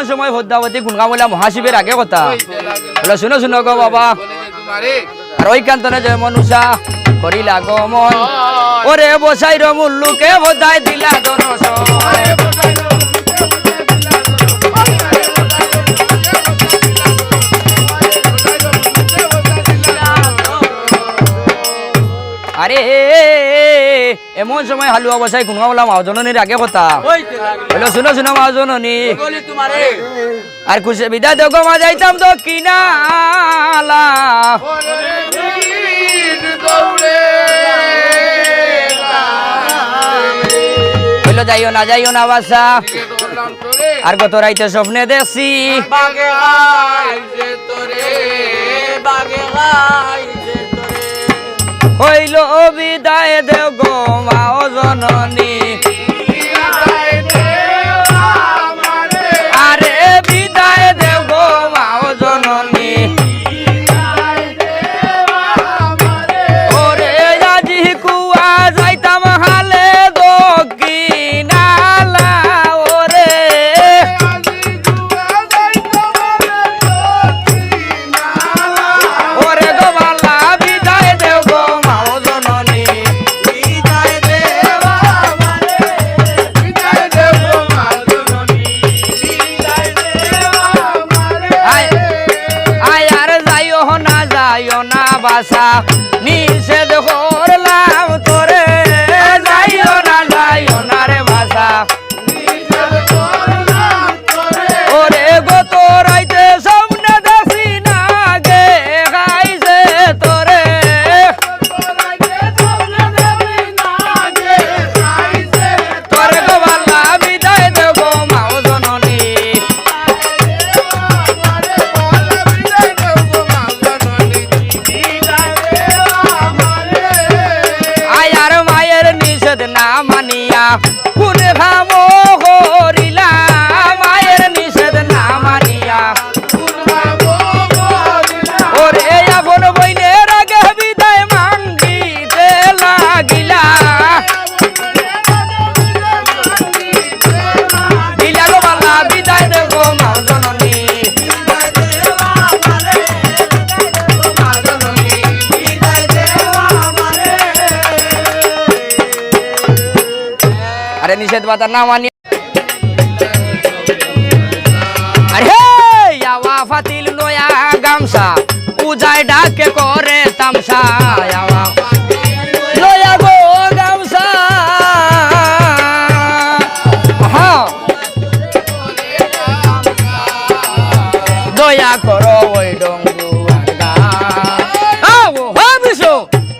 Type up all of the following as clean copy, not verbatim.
এমন সময় হদ্দাবতী গুনগামলা মহাশিবের আগে কথা বলে শুনো শুনো গো বাবা আর ওই কান্তনে যে মনুষা করিলা গমন ওরে বসাইর মুল্লুকে বোধাই দিলা দর্শন আরে এমন সময় হালুয়া বসাই কোন বললাম মাওজননীর আগে কথা বলো শুনো শুনো মাওজননী আর খুশি বিদায় দেব মা যাইতাম তো কিনালা বললো যাইও না বাসা আর কত রাইতে স্বপ্নে দেখছি হইল বিদায় দেব গো মাও জননী আরে বিদায় দেব গো মাও জননী ওরে আজি কুয়া যাইতাম হালে দক্ষিণালা ওরে ওরে গো বালা বিদায় দেব গো মাও জননী বিদায় দেব আমারে বিদায় দেব মাও জননী বিদায় দেব আমারে আয় আর যাইও না বাসা নিষেধ করলাম তোরে যাইও না রে বাসা নিষেধ করলাম তোরে ওরে গো তোরাইতে সামনে দেখি না গে গাইছে তোরে তোরাইতে সামনে দেখি না গে গাইছে তোরে গো বালা বিদায় দেব গো মাও জননী আয়ার মায়ের নিষেধ না মানিয়া কোন খামো করিলা মায়ের নিষেধ না মানিয়া ওরে আপন বইনের আগে বিদায় মাঙ্গিতে লাগিলা দিলা গো বালা বিদায় দেব গো মাও জননী আরে নিষেধ বাতা না মানি আরে ইয়াওয়া ফাতিল নয়া গামসা উজাই ডাকে করে তামসা ইয়াওয়া নয়া গো গামসা হ্যাঁ দয়া করো ওই ডঙ্গু আঙ্গা আও হাবিসো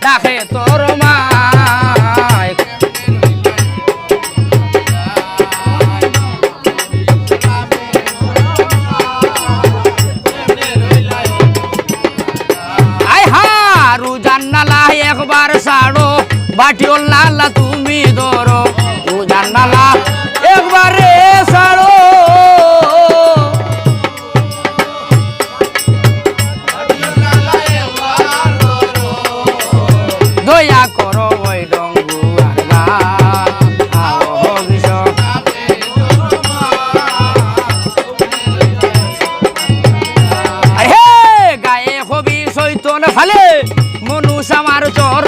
ডাকে তোর মা একবার ছাড়ো বাটিও লালা তুমি ধরো তু জানালা একবারে ছাড়ো দয়া করো ওই ডঙ্গু গায়ে হবি চৈতন ফালে মনুষ আমার চর